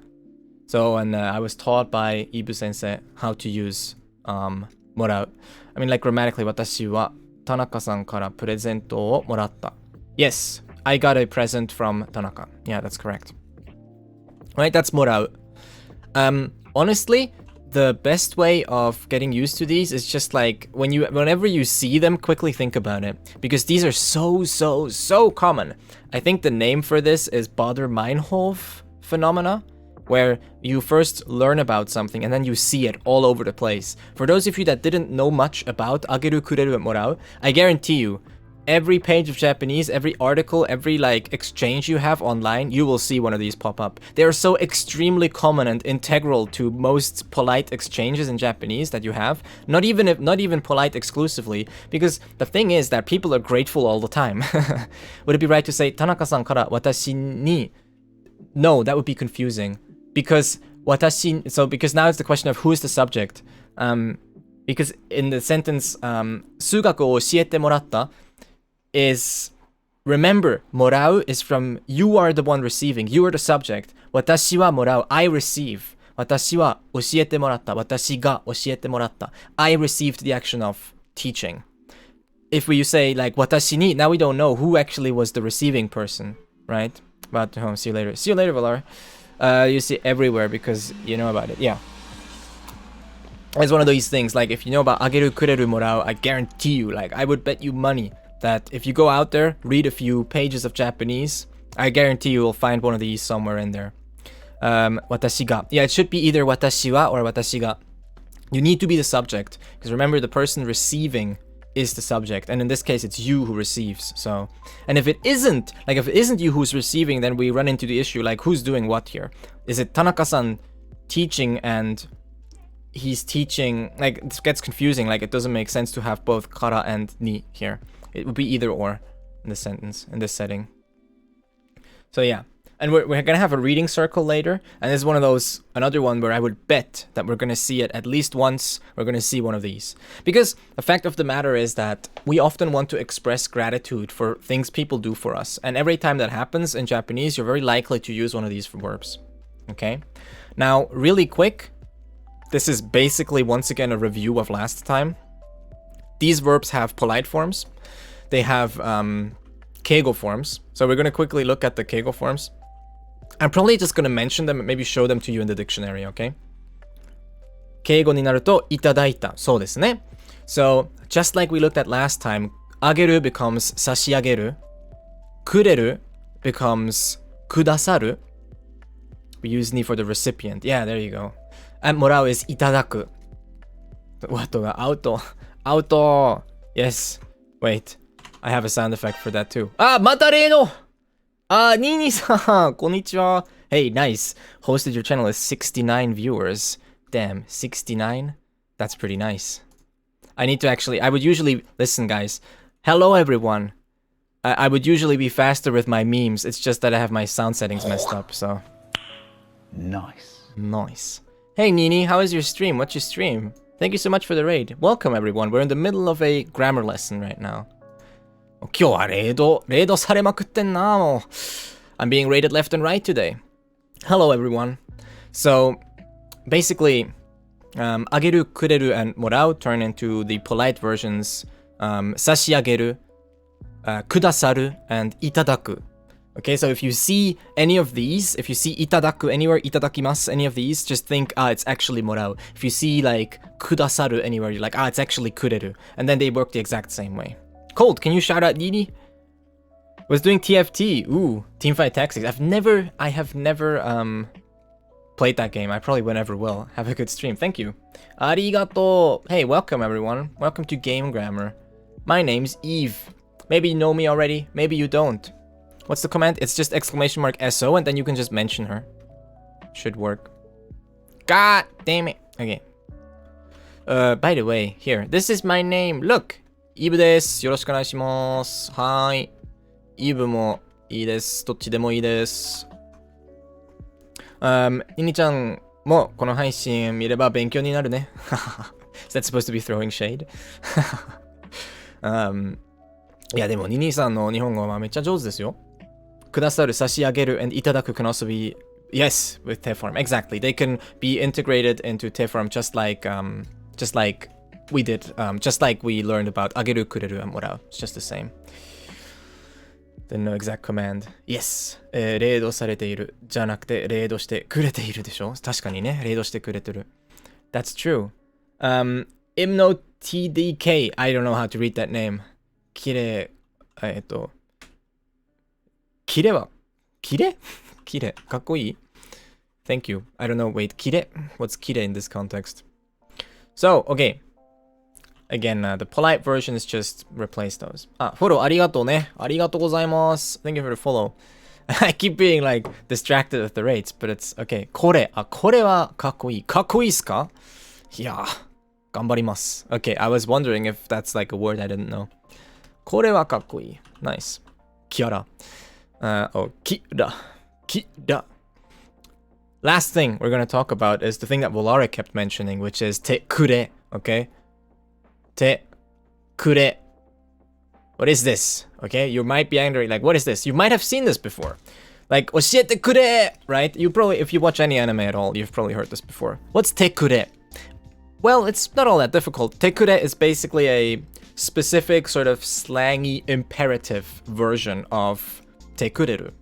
So, and I was taught by Ibu sensei how to use morau. I mean, like grammatically, watashi wa Tanaka-san kara presento o moratta. Yes, I got a present from Tanaka. Yeah, that's correct. Right, that's morau. Honestly, the best way of getting used to these is just like whenever you see them, quickly think about it, because these are so common. I think the name for this is Baader-Meinhof phenomena, where you first learn about something and then you see it all over the place. For those of you that didn't know much about ageru, kureru, and morau, I guarantee you, every page of Japanese, every article, every like exchange you have online, you will see one of these pop up. They are so extremely common and integral to most polite exchanges in Japanese that you have. Not even polite exclusively, because the thing is that people are grateful all the time. Would it be right to say Tanaka-san kara watashi ni? No, that would be confusing. Because because now it's the question of who is the subject. Because in the sentence 数学を教えてもらった is, remember, morau is from you are the one receiving, you are the subject. Watashi wa morau, I receive. Watashi wa oshiete moratta, watashi ga oshiete moratta. I received the action of teaching. If you say like watashi ni, now we don't know who actually was the receiving person, right? But see you later. See you later, Valar. You see everywhere because you know about it. Yeah. It's one of these things, like if you know about ageru, kureru, morau, I guarantee you, like I would bet you money that if you go out there, read a few pages of Japanese, I guarantee you will find one of these somewhere in there. Watashi ga. Yeah, it should be either watashi wa or watashi ga. You need to be the subject, because remember, the person receiving is the subject, and in this case, it's you who receives. So, and if it isn't you who's receiving, then we run into the issue, like who's doing what here? Is it Tanaka-san teaching and he's teaching? Like, it gets confusing, like it doesn't make sense to have both kara and ni here. It would be either or in this sentence, in this setting. So yeah, and we're gonna have a reading circle later, and this is one of those, another one where I would bet that we're gonna see it at least once. We're gonna see one of these, because the fact of the matter is that we often want to express gratitude for things people do for us, and every time that happens in Japanese, you're very likely to use one of these verbs. Okay, now really quick, this is basically once again a review of last time. These verbs have polite forms. They have keigo forms. So we're going to quickly look at the keigo forms. I'm probably just going to mention them and maybe show them to you in the dictionary, okay? Keigo ni naru to itadaita. So desu ne. So just like we looked at last time, ageru becomes sashiageru. Kureru becomes kudasaru. We use ni for the recipient. Yeah, there you go. And morau is itadaku. What? Auto. Yes. Wait. I have a sound effect for that too. Ah, matareno! Nini-san, konnichiwa. Hey, nice. Hosted your channel with 69 viewers. Damn, 69? That's pretty nice. I need to actually, I would usually, listen guys. Hello everyone. I would usually be faster with my memes. It's just that I have my sound settings messed up, so. Nice. Nice. Hey Nini, how is your stream? What's your stream? Thank you so much for the raid. Welcome everyone. We're in the middle of a grammar lesson right now. 今日はレードされまくってんな、もう。I'm being raided left and right today. Hello everyone. So, basically, あげる、くれる, and もらう turn into the polite versions 差し上げる、くださる, and いただく. Okay, so if you see any of these, if you see いただく anywhere, いただきます any of these, just think, it's actually もらう. If you see like くださる anywhere, you're like, it's actually くれる. And then they work the exact same way. Cold, can you shout out Nini? Was doing TFT. Ooh, Teamfight Tactics. I have never played that game. I probably never will. Have a good stream. Thank you. Arigato. Hey, welcome everyone. Welcome to Game Grammar. My name's Eve. Maybe you know me already. Maybe you don't. What's the command? It's just exclamation mark SO and then you can just mention her. Should work. God damn it. Okay. By the way, here. This is my name. Look. Eve です。よろしくお願いします。はーい。Eve もいいです。どっちでもいいです。ニニちゃんもこの配信見れば勉強になるね。Is that supposed to be throwing shade? いやでもニニさんの日本語はめっちゃ上手ですよ。くださる、差し上げる and いただく can also be yes with Teform. Exactly. They can be integrated into Teform just like we did, just like we learned about あげる、くれる and もらう. It's just the same. The no exact command. Yes. レードされているじゃなくてレードしてくれているでしょ。確かにね、レードしてくれてる。That's true. Imno TDK. I don't know how to read that name. きれきれはきれきれかっこいい Thank you. I don't know. Wait, きれ What's きれ in this context? So, okay. Again, the polite version is just replace those. フォローありがとうね。ありがとうございます。Thank you for the follow. I keep being like distracted with the rates, but it's okay. これはかっこいい。かっこいいっすかいや、頑張ります。Okay, I was wondering if that's like a word I didn't know. これはかっこいい。Nice. キャラ。キラ。Last thing we're going to talk about is the thing that Volare kept mentioning, which is てくれ. Okay? てくれ. What is this? Okay? You might be angry, like, what is this? You might have seen this before. Like, 教えてくれ, right? You probably, if you watch any anime at all, you've probably heard this before. What's てくれ? Well, it's not all that difficult. てくれ is basically a specific sort of slangy imperative version of てくれる.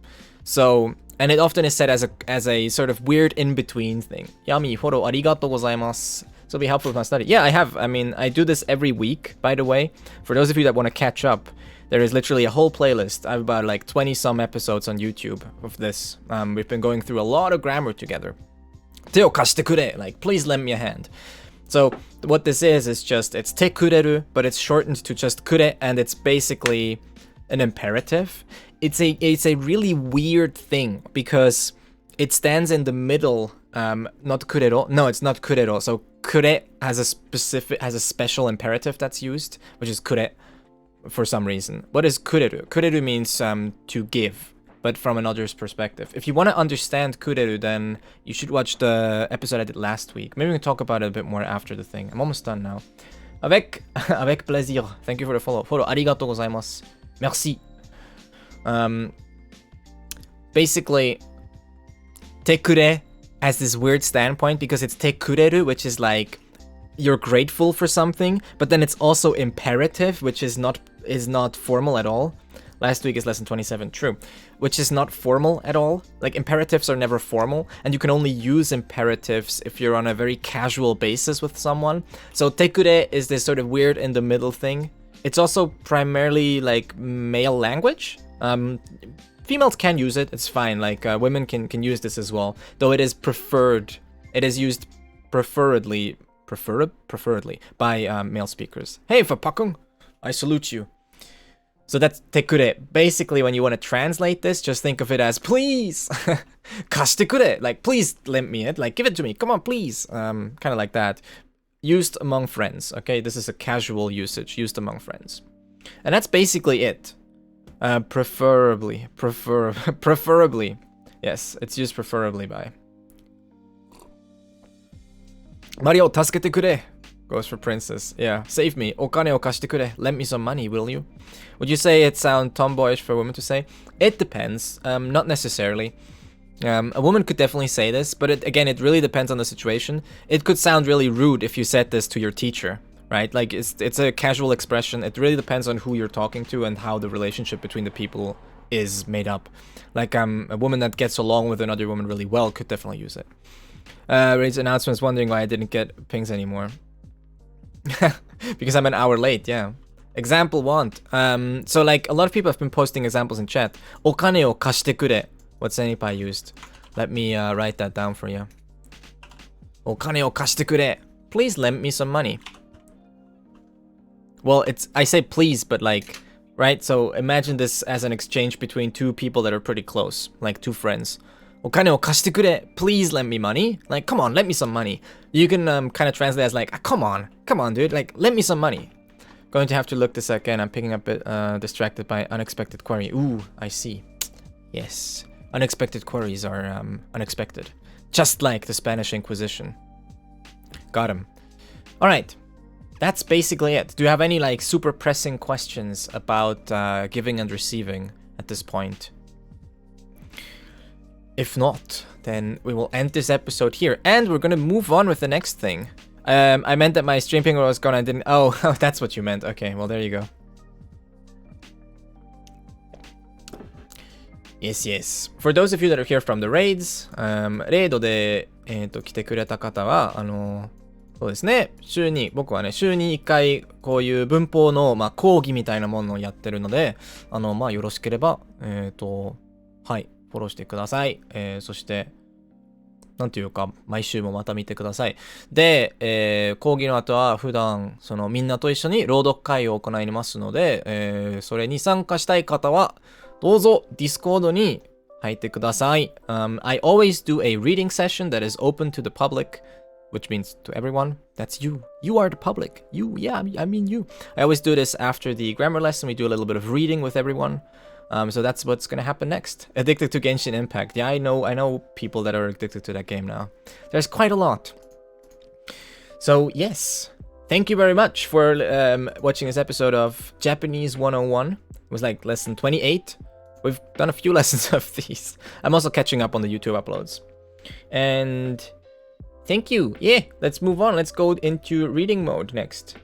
So, and it often is said as a sort of weird in-between thing. Yami, follow ありがとうございます. So it'll be helpful with my study. Yeah, I have. I mean, I do this every week, by the way. For those of you that want to catch up, there is literally a whole playlist. I have about like 20 some episodes on YouTube of this. We've been going through a lot of grammar together. 手を貸してくれ. Like, please lend me a hand. So what this is just, it's てくれる, but it's shortened to just くれ, and it's basically an imperative. It's a really weird thing because it stands in the middle. Not くれろ. No, it's not くれろ. So くれ has a special imperative that's used, which is くれ for some reason. What is くれる? くれる means to give, but from another's perspective. If you want to understand くれる, then you should watch the episode I did last week. Maybe we can talk about it a bit more after the thing. I'm almost done now. Avec plaisir. Thank you for the follow. Follow ありがとうございます. Merci. Basically, てくれ has this weird standpoint because it's てくれる, which is like you're grateful for something, but then it's also imperative, which is not formal at all. Last week is lesson 27, true, which is not formal at all. Like imperatives are never formal, and you can only use imperatives if you're on a very casual basis with someone. So てくれ is this sort of weird in the middle thing. It's also primarily like male language. Females can use it, it's fine, like women can use this as well, though it is preferred, it is used preferably by male speakers. Hey, Fapakung, I salute you. So that's tekure. Basically, when you want to translate this, just think of it as please, kashitekure. Like please lend me it. Like give it to me. Come on, please. Kind of like that. Used among friends. Okay, this is a casual usage used among friends, and that's basically it. Preferably. Yes, it's used preferably by. Mario, 助けてくれ goes for princess. Yeah, save me. お金を貸してくれ. Lend me some money, will you? Would you say it sounds tomboyish for a woman to say? It depends. Not necessarily. A woman could definitely say this, but again, it really depends on the situation. It could sound really rude if you said this to your teacher, right? Like it's a casual expression. It really depends on who you're talking to and how the relationship between the people is made up. Like a woman that gets along with another woman really well could definitely use it. Ray's announcements wondering why I didn't get pings anymore. Because I'm an hour late, yeah. Example want. So like a lot of people have been posting examples in chat. お金を貸してくれ. What's Senpai used? Let me write that down for you. お金を貸してくれ. Please lend me some money. Well, I say please, but like, right? So imagine this as an exchange between two people that are pretty close, like two friends. お金を貸してくれ. Please lend me money. Like, come on, lend me some money. You can kind of translate as like, come on, dude. Like, lend me some money. Going to have to look this again. I'm picking up a bit distracted by unexpected query. Ooh, I see. Yes. Unexpected queries are unexpected. Just like the Spanish Inquisition. Got him. Alright. That's basically it. Do you have any like super pressing questions about giving and receiving at this point? If not, then we will end this episode here. And we're gonna move on with the next thing. I meant that my stream ping was gone. I didn't. Oh, that's what you meant. Okay, well, there you go. Yes. For those of you that are here from the raids, レイドで、来てくれた方は、そうですね、僕はね、週に1回、こういう文法の、講義みたいなものをやってるので、よろしければ、はい、フォローしてください。そして、なんていうか、毎週もまた見てください。で、講義の後は普段、みんなと一緒に朗読会を行いますので、それに参加したい方は、どうぞ Discord に入ってください。I always do a reading session that is open to the public, which means to everyone. That's you. You are the public. You, yeah, I mean you. I always do this after the grammar lesson. We do a little bit of reading with everyone. So that's what's gonna happen next. Addicted to Genshin Impact. Yeah, I know people that are addicted to that game now. There's quite a lot. So yes, thank you very much for watching this episode of Japanese 101. It was like lesson 28. We've done a few lessons of these. I'm also catching up on the YouTube uploads. And thank you. Yeah, let's move on. Let's go into reading mode next.